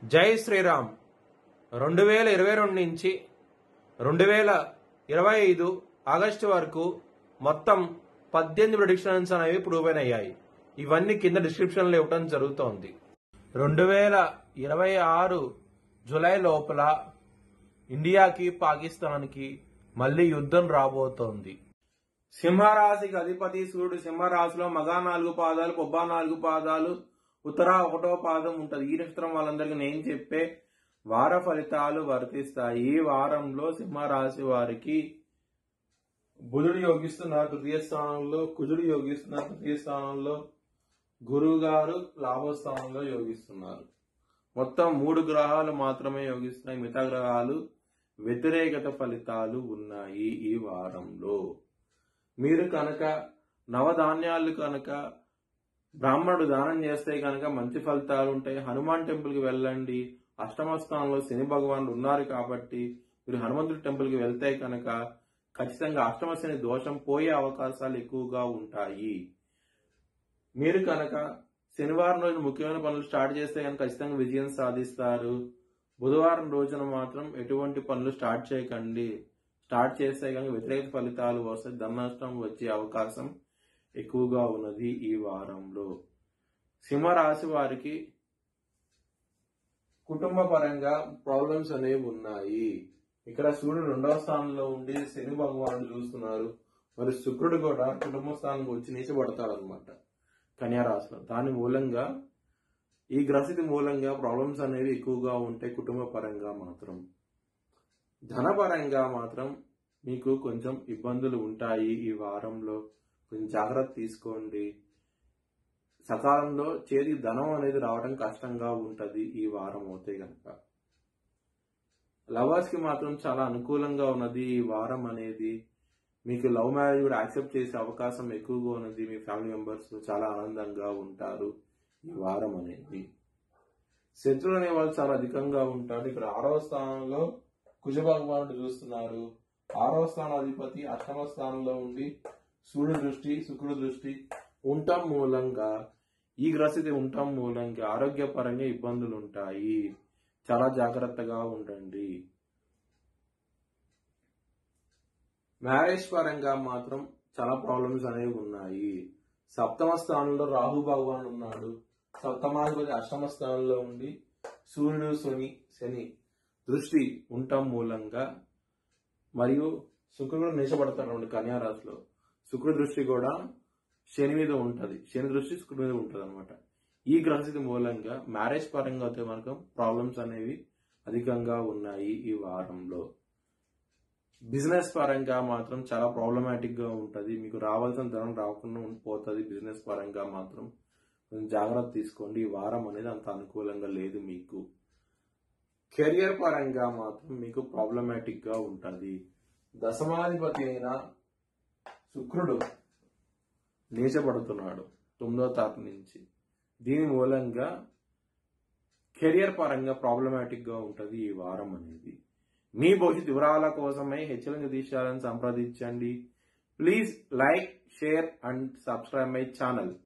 జై శ్రీరామ్. 2022 నుంచి 2025 ఆగస్టు వరకు మొత్తం 18 ప్రెడిక్షన్స్ అనేవి ప్రూవ్ అయ్యాయి. ఇవన్నీ కింద డిస్క్రిప్షన్లో ఇవ్వడం జరుగుతోంది. 2026 జూలై లోపల ఇండియాకి పాకిస్తాన్కి మళ్లీ యుద్ధం రాబోతోంది. సింహరాశికి అధిపతి సూర్యుడు సింహరాశిలో మగ 4 పాదాలు, పొబ్బ 4 పాదాలు, ఉత్తర 1వ పాదం ఉంటది. ఈ నక్షత్రం వాళ్ళందరికీ నేను చెప్పే వార ఫలితాలు వర్తిస్తాయి. ఈ వారంలో సింహరాశి వారికి బుధుడు యోగిస్తున్నారు తృతీయ స్థానంలో, కుజుడు యోగిస్తున్నారు తృతీయ స్థానంలో, గురువు గారు లాభస్థానంలో యోగిస్తున్నారు. మొత్తం 3 గ్రహాలు మాత్రమే యోగిస్తున్నాయి. మిగతా గ్రహాలు వ్యతిరేకత ఫలితాలు ఉన్నాయి. ఈ వారంలో మీరు కనుక నవధాన్యాలు కనుక బ్రాహ్మణుడు దానం చేస్తే కనుక మంచి ఫలితాలు ఉంటాయి. హనుమాన్ టెంపుల్ కి వెళ్ళండి. అష్టమ స్థానంలో శని భగవానుడు ఉన్నారు కాబట్టి మీరు హనుమంతుడి టెంపుల్ కి వెళ్తే కనుక ఖచ్చితంగా అష్టమ శని దోషం పోయే అవకాశాలు ఎక్కువగా ఉంటాయి. మీరు కనుక శనివారం రోజు ముఖ్యమైన పనులు స్టార్ట్ చేస్తే కనుక ఖచ్చితంగా విజయం సాధిస్తారు. బుధవారం రోజున మాత్రం ఎటువంటి పనులు స్టార్ట్ చేయకండి. స్టార్ట్ చేస్తే కనుక వ్యతిరేక ఫలితాలు వస్తాయి. ధన నష్టం వచ్చే అవకాశం ఎక్కువగా ఉన్నది. ఈ వారంలో సింహరాశి వారికి కుటుంబ పరంగా ప్రాబ్లమ్స్ అనేవి ఉన్నాయి. ఇక్కడ సూర్యుడు 2వ స్థానంలో ఉండి శని భగవానుడు చూస్తున్నారు. మరి శుక్రుడు కూడా కుటుంబ స్థానంకి వచ్చి నీచబడతాడు అనమాట కన్యా రాశిలో. దాని మూలంగా ఈ గ్రహస్థితి మూలంగా ప్రాబ్లమ్స్ అనేవి ఎక్కువగా ఉంటాయి. కుటుంబ పరంగా మాత్రం ధనపరంగా మాత్రం మీకు కొంచెం ఇబ్బందులు ఉంటాయి. ఈ వారంలో కొంచెం జాగ్రత్త తీసుకోండి. సకాలంలో చేతికి ధనం అనేది రావడం కష్టంగా ఉంటది ఈ వారం అవుతే గనక. లవర్స్ కి మాత్రం చాలా అనుకూలంగా ఉన్నది ఈ వారం అనేది. మీకు లవ్ మ్యారేజ్ కూడా యాక్సెప్ట్ చేసే అవకాశం ఎక్కువగా ఉన్నది. మీ ఫ్యామిలీ మెంబర్స్ చాలా ఆనందంగా ఉంటారు ఈ వారం అనేది. శత్రువులు అనే వాళ్ళు చాలా అధికంగా ఉంటారు. ఇక్కడ 6వ స్థానంలో కుజ భగవానుడు చూస్తున్నారు. 6వ స్థానాధిపతి అష్టమ స్థానంలో ఉండి సూర్యుడు దృష్టి, శుక్రుడు దృష్టి ఉండటం మూలంగా ఈ గ్రహస్థితి ఉండటం మూలంగా ఆరోగ్యపరంగా ఇబ్బందులు ఉంటాయి. చాలా జాగ్రత్తగా ఉండండి. మ్యారేజ్ పరంగా మాత్రం చాలా ప్రాబ్లమ్స్ అనేవి ఉన్నాయి. సప్తమ స్థానంలో రాహు భగవాన్ ఉన్నాడు. సప్తమాధిపతి అష్టమ స్థానంలో ఉండి సూర్యుడు శని దృష్టి ఉండటం మూలంగా మరియు శుక్రుడు నీచబడతాడు కన్యా రాశిలో. శుక్రుడు దృష్టి కూడా శని మీద ఉంటది. శని దృష్టి శుక్రుడి మీద ఉంటది అనమాట. ఈ గ్రహస్థితి మూలంగా మ్యారేజ్ పరంగా అయితే మనకు ప్రాబ్లమ్స్ అనేవి అధికంగా ఉన్నాయి ఈ వారంలో. బిజినెస్ పరంగా మాత్రం చాలా ప్రాబ్లమాటిక్ గా ఉంటది. మీకు రావాల్సిన ధనం రాకుండా పోతుంది. బిజినెస్ పరంగా మాత్రం కొంచెం జాగ్రత్త తీసుకోండి. ఈ వారం అనేది అంత అనుకూలంగా లేదు మీకు. కెరియర్ పరంగా మాత్రం మీకు ప్రాబ్లమాటిక్ గా ఉంటది. దశమాధిపతి అయిన శుక్రుడు నీచబడుతున్నాడు 9వ తారీఖు నుంచి. దీని మూలంగా కెరియర్ పరంగా ప్రాబ్లమాటిక్ గా ఉంటది ఈ వారం అనేది. మీ భవిష్యత్ వివరాల కోసమై హెచ్ఎల్ జోతిష్యాలను సంప్రదించండి. Please like, share and subscribe my channel.